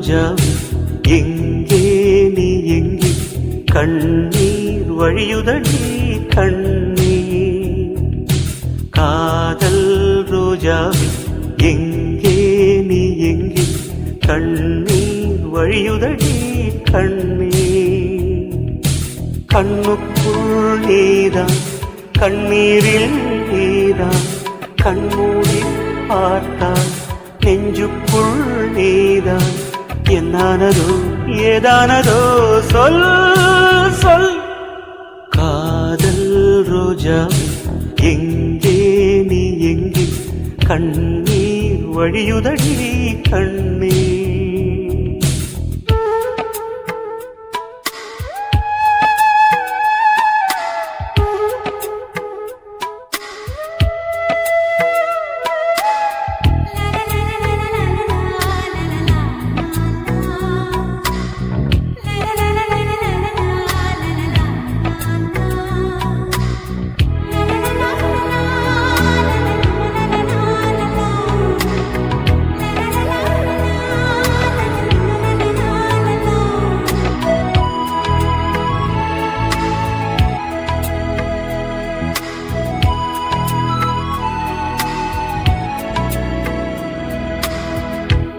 ரோஜா எங்கே நீ எங்கே கண்ணீர் வழியுதடி கண்ணீர் காதல் ரோஜா எங்கே நீ எங்கே கண்ணீர் வழியுதடி கண்ணீர் கண்ணுக்குள் நீதான் கண்ணீரில் நீதான் கண்மூடி பார்த்தால் நெஞ்சுக்குள் நீதான் என்னானதோ ஏதானதோ சொல் சொல் காதல் ரோஜா எங்கே நீ எங்கே கண்ணீர் வழியுதடி கண்ணீர்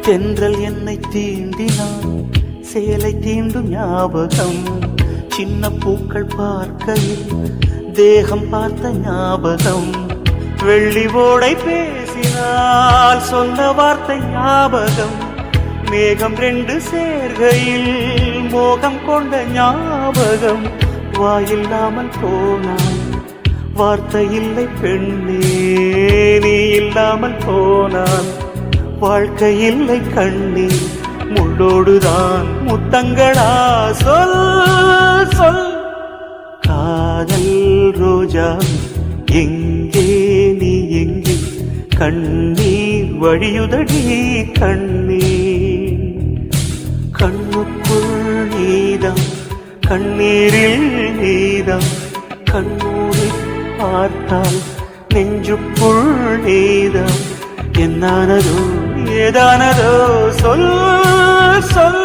தென்றல் என்னை தீண்டினான் சேலை தீண்டும் ஞாபகம் சின்ன பூக்கள் பார்க்கையில் தேகம் பார்த்த ஞாபகம் வெள்ளி ஓடை பேசினால் சொன்ன வார்த்தை ஞாபகம் மேகம் ரெண்டு சேர்கையில் மோகம் கொண்ட ஞாபகம் வாயில்லாமல் போனான் வார்த்தை இல்லை பெண்ணே நீ இல்லாமல் போனான் வாழ்க்கை இல்லை கண்ணீர் முள்ளோடுதான் முத்தங்களா சொல் சொல் காதல் ரோஜா எங்கே நீ எங்கே கண்ணீர் வழியுதடி கண்ணீர் கண்ணுக்குள் நீதான் கண்ணீரில் நீதான் கண்ணூரை பார்த்தால் நெஞ்சுக்குள் நீதான் என்னானதோ ஏதானதோ சொல் சொல்